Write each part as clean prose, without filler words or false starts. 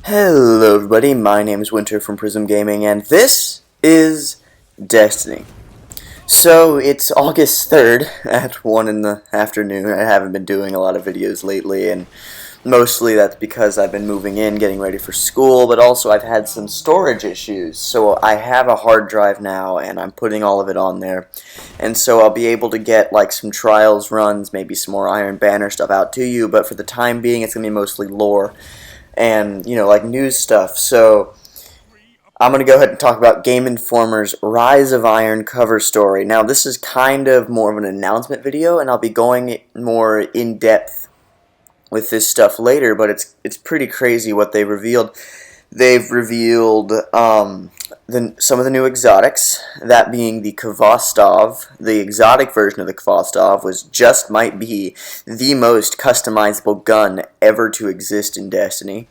Hello everybody, my name is Winter from Prism Gaming, and this is Destiny. So, it's August 3rd at 1 in the afternoon. I haven't been doing a lot of videos lately, and mostly that's because I've been moving in, getting ready for school, but also I've had some storage issues. So I have a hard drive now, and I'm putting all of it on there. And so I'll be able to get like some trials runs, maybe some more Iron Banner stuff out to you, but for the time being it's going to be mostly lore and, you know, like news stuff. So I'm going to go ahead and talk about Game Informer's Rise of Iron cover story. Now, this is kind of more of an announcement video, and I'll be going more in depth with this stuff later, but it's pretty crazy what they revealed. They've revealed some of the new exotics, that being the Kvostov. The exotic version of the Kvostov might be the most customizable gun ever to exist in Destiny.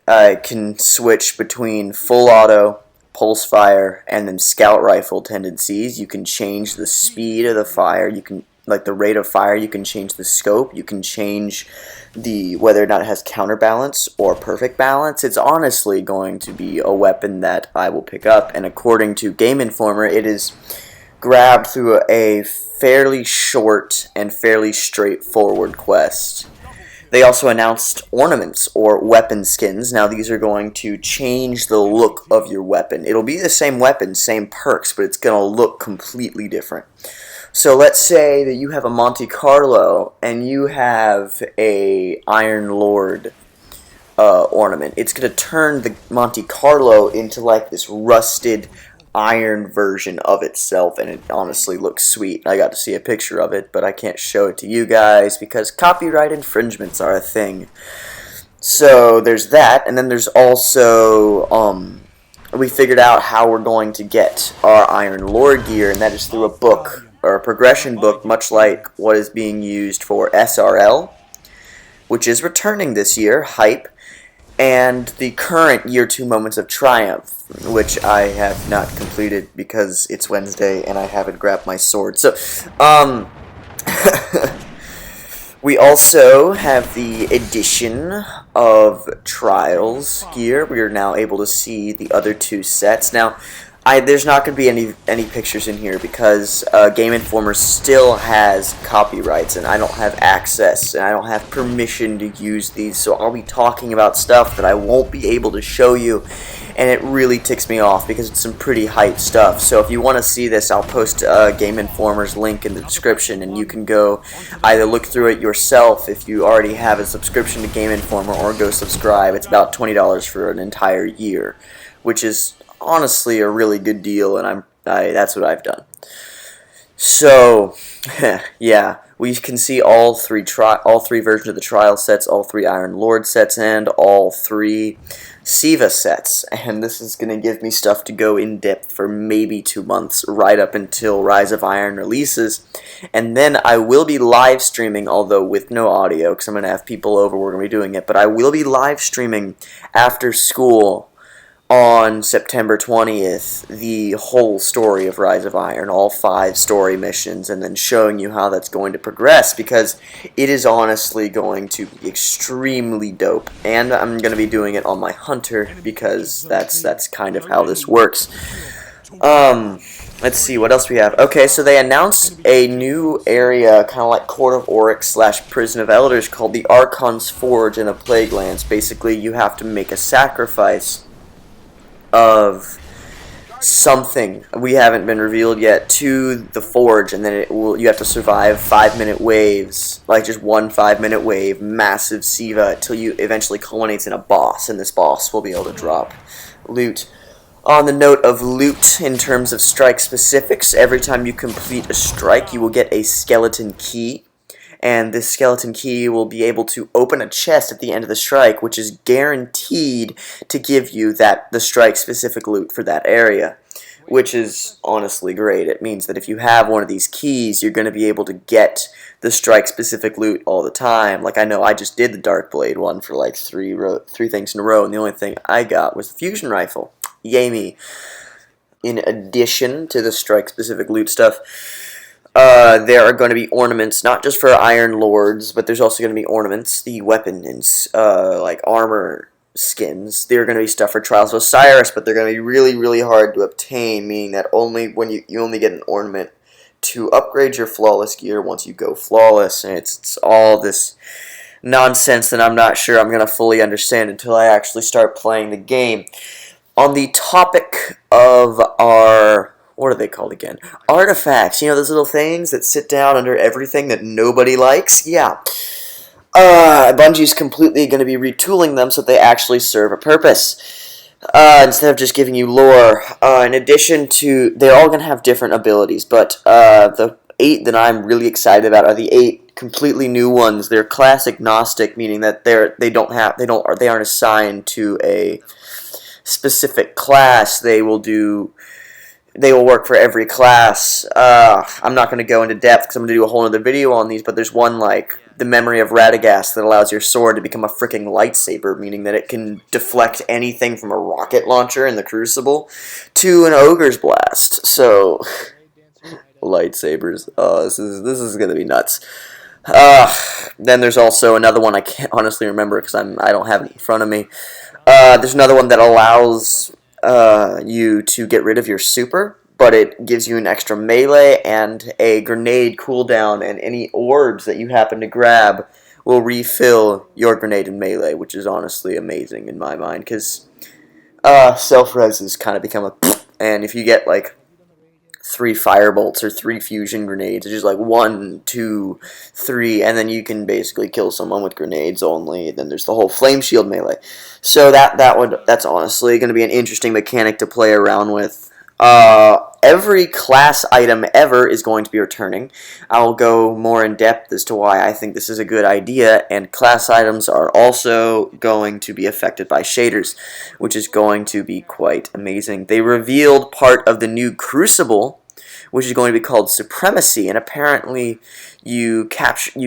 It can switch between full auto, pulse fire, and then scout rifle tendencies. You can change the speed of the fire, you can the rate of fire, you can change the scope, you can change whether or not it has counterbalance or perfect balance. It's honestly going to be a weapon that I will pick up, and according to Game Informer, it is grabbed through a fairly short and fairly straightforward quest. They also announced ornaments or weapon skins. Now these are going to change the look of your weapon. It'll be the same weapon, same perks, but it's going to look completely different. So let's say that you have a Monte Carlo and you have a Iron Lord ornament. It's going to turn the Monte Carlo into like this rusted iron version of itself, and it honestly looks sweet. I got to see a picture of it, but I can't show it to you guys because copyright infringements are a thing. So there's that, and then there's also we figured out how we're going to get our Iron Lord gear, and that is through a book, or a progression book, much like what is being used for SRL, which is returning this year, hype, and the current Year 2 Moments of Triumph, which I have not completed because it's Wednesday and I haven't grabbed my sword. So, we also have the addition of Trials gear. We are now able to see the other two sets. Now, there's not going to be any pictures in here because Game Informer still has copyrights, and I don't have access, and I don't have permission to use these, so I'll be talking about stuff that I won't be able to show you, and it really ticks me off because it's some pretty hype stuff. So if you want to see this, I'll post Game Informer's link in the description, and you can go either look through it yourself if you already have a subscription to Game Informer, or go subscribe. It's about $20 for an entire year, which is honestly a really good deal, and that's what I've done. So yeah, we can see all three versions of the trial sets, all three Iron Lord sets, and all three Siva sets, and this is going to give me stuff to go in depth for maybe 2 months, right up until Rise of Iron releases. And then I will be live streaming, although with no audio because I'm going to have people over, we're going to be doing it, but I will be live streaming after school on September 20th, the whole story of Rise of Iron, all 5 story missions, and then showing you how that's going to progress, because it is honestly going to be extremely dope. And I'm going to be doing it on my Hunter, because that's kind of how this works. Let's see, what else we have? Okay, so they announced a new area, kind of like Court of Oryx / Prison of Elders, called the Archon's Forge in the Plaguelands. Basically, you have to make a sacrifice of something, we haven't been revealed yet, to the forge, and then you have to survive 5-minute waves, like just one 5-minute wave, massive Siva, until you eventually culminates in a boss, and this boss will be able to drop loot. On the note of loot, in terms of strike specifics, every time you complete a strike, you will get a skeleton key, and this skeleton key will be able to open a chest at the end of the strike, which is guaranteed to give you the strike-specific loot for that area. which is honestly great. It means that if you have one of these keys, you're going to be able to get the strike-specific loot all the time. Like, I know I just did the Darkblade one for like three things in a row, and the only thing I got was the fusion rifle. Yay me. In addition to the strike-specific loot stuff, there are going to be ornaments, not just for Iron Lords, but there's also going to be ornaments, the weapon and like armor skins. They're going to be stuff for Trials of Osiris, but they're going to be really, really hard to obtain, meaning that only when you only get an ornament to upgrade your flawless gear once you go flawless, and it's all this nonsense that I'm not sure I'm going to fully understand until I actually start playing the game. On the topic of our, what are they called again? Artifacts. You know, those little things that sit down under everything that nobody likes? Yeah. Bungie's completely going to be retooling them so they actually serve a purpose. Instead of just giving you lore. In addition to, they're all going to have different abilities, but the 8 that I'm really excited about are the 8 completely new ones. They're class agnostic, meaning that they aren't assigned to a specific class. They will work for every class. I'm not going to go into depth because I'm going to do a whole other video on these, but there's one like the Memory of Radagast that allows your sword to become a freaking lightsaber, meaning that it can deflect anything from a rocket launcher in the Crucible to an Ogre's Blast. So, lightsabers. This is going to be nuts. Then there's also another one I can't honestly remember because I don't have it in front of me. There's another one that allows you to get rid of your super, but it gives you an extra melee and a grenade cooldown, and any orbs that you happen to grab will refill your grenade and melee, which is honestly amazing in my mind, because self-res has kind of become a and if you get like 3 firebolts or 3 fusion grenades, it's just like 1, 2, 3, and then you can basically kill someone with grenades only. Then there's the whole flame shield melee. So that's honestly going to be an interesting mechanic to play around with. Every class item ever is going to be returning. I'll go more in depth as to why I think this is a good idea, and class items are also going to be affected by shaders, which is going to be quite amazing. They revealed part of the new Crucible, which is going to be called Supremacy, and apparently you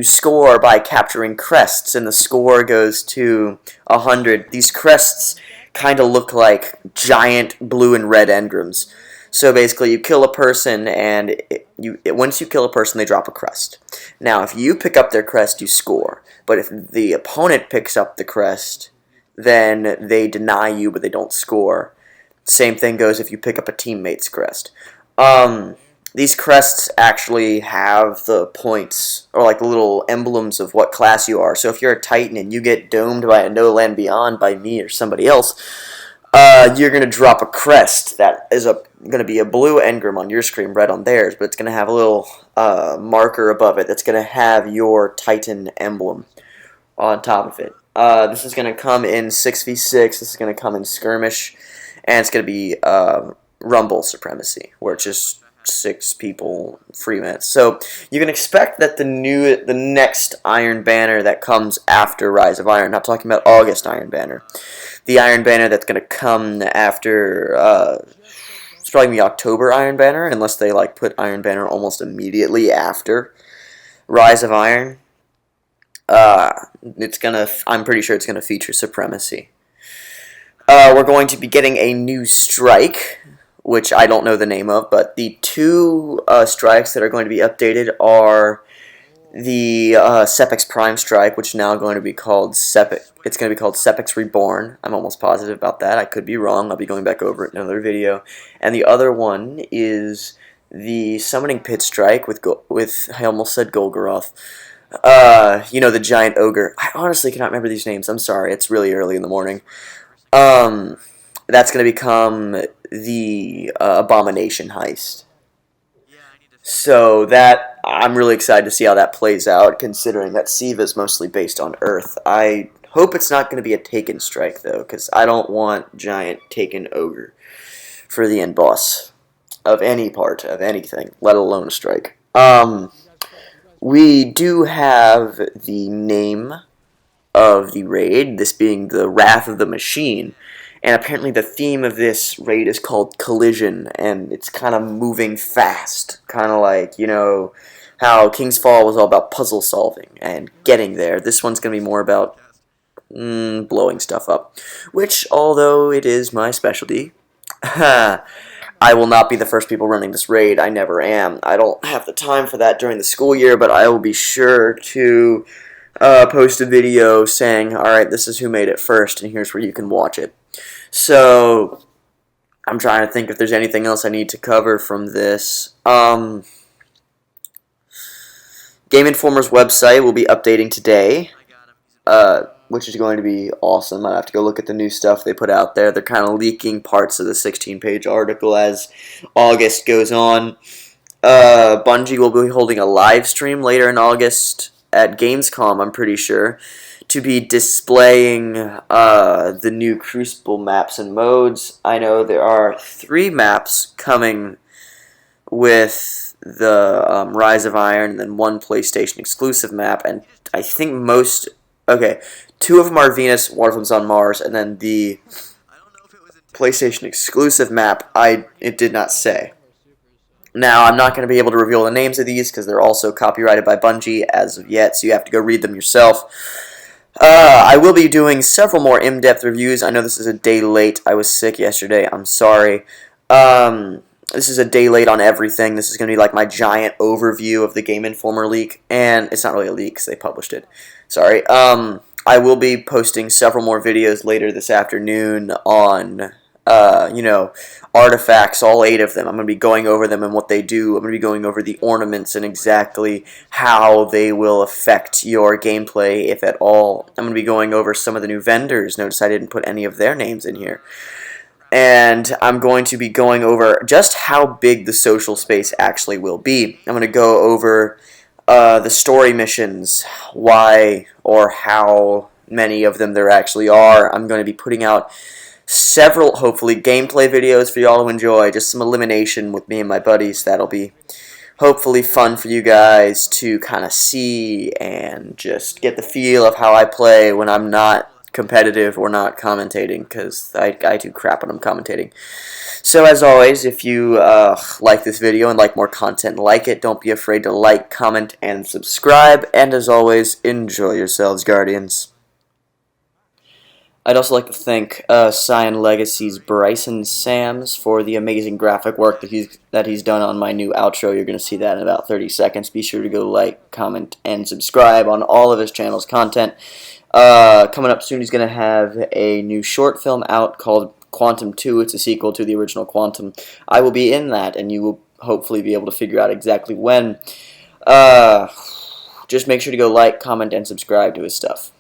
score by capturing crests, and the score goes to 100. These crests kind of look like giant blue and red engrams. So basically, you kill a person, and once you kill a person, they drop a crest. Now, if you pick up their crest, you score. But if the opponent picks up the crest, then they deny you, but they don't score. Same thing goes if you pick up a teammate's crest. These crests actually have the points, or like the little emblems of what class you are. So if you're a Titan and you get domed by a No Land Beyond by me or somebody else, you're going to drop a crest that is going to be a blue engram on your screen, red on theirs, but it's going to have a little marker above it that's going to have your Titan emblem on top of it. This is going to come in 6v6, this is going to come in Skirmish, and it's going to be Rumble Supremacy, where it's just 6 people, free minutes. So you can expect that the next Iron Banner that comes after Rise of Iron, not talking about August Iron Banner, the Iron Banner that's going to come after, it's probably going to be October Iron Banner, unless they like put Iron Banner almost immediately after Rise of Iron. I'm pretty sure it's going to feature Supremacy. We're going to be getting a new strike, which I don't know the name of, but the 2 strikes that are going to be updated are the Sepix Prime Strike, which is now going to be called Sepix. It's going to be called Sepix Reborn. I'm almost positive about that. I could be wrong. I'll be going back over it in another video. And the other one is the Summoning Pit Strike with I almost said Golgoroth. You know, the giant ogre. I honestly cannot remember these names. I'm sorry. It's really early in the morning. That's going to become the Abomination Heist. So that, I'm really excited to see how that plays out, considering that Siva is mostly based on Earth. I hope it's not going to be a Taken strike, though, because I don't want giant Taken ogre for the end boss of any part of anything, let alone a strike. We do have the name of the raid, this being the Wrath of the Machine, and apparently the theme of this raid is called Collision, and it's kind of moving fast, kind of like, you know, how King's Fall was all about puzzle solving and getting there. This one's going to be more about blowing stuff up, which, although it is my specialty, I will not be the first people running this raid. I never am. I don't have the time for that during the school year, but I will be sure to post a video saying, alright, this is who made it first, and here's where you can watch it. So, I'm trying to think if there's anything else I need to cover from this. Game Informer's website will be updating today, which is going to be awesome. I have to go look at the new stuff they put out there. They're kind of leaking parts of the 16-page article as August goes on. Bungie will be holding a live stream later in August at Gamescom, I'm pretty sure, to be displaying the new Crucible maps and modes. I know there are 3 maps coming with the Rise of Iron, and then 1 PlayStation exclusive map, and I think most... Okay, 2 of them are Venus, one of them's on Mars, and then the PlayStation exclusive map, it did not say. Now, I'm not going to be able to reveal the names of these because they're also copyrighted by Bungie as of yet, so you have to go read them yourself. I will be doing several more in-depth reviews. I know this is a day late. I was sick yesterday. I'm sorry. This is a day late on everything. This is going to be like my giant overview of the Game Informer leak, and it's not really a leak because they published it. Sorry. I will be posting several more videos later this afternoon on, you know, artifacts, all 8 of them. I'm going to be going over them and what they do. I'm going to be going over the ornaments and exactly how they will affect your gameplay, if at all. I'm going to be going over some of the new vendors. Notice I didn't put any of their names in here. And I'm going to be going over just how big the social space actually will be. I'm going to go over the story missions, why or how many of them there actually are. I'm going to be putting out several, hopefully, gameplay videos for y'all to enjoy. Just some elimination with me and my buddies. That'll be hopefully fun for you guys to kind of see and just get the feel of how I play when I'm not competitive or not commentating, because I do crap when I'm commentating. So as always, if you like this video and like more content like it, don't be afraid to like, comment, and subscribe. And as always, enjoy yourselves, Guardians. I'd also like to thank Cyan Legacy's Bryson Sams for the amazing graphic work that he's done on my new outro. You're going to see that in about 30 seconds. Be sure to go like, comment, and subscribe on all of his channel's content. Coming up soon, he's going to have a new short film out called Quantum 2. It's a sequel to the original Quantum. I will be in that, and you will hopefully be able to figure out exactly when. Just make sure to go like, comment, and subscribe to his stuff.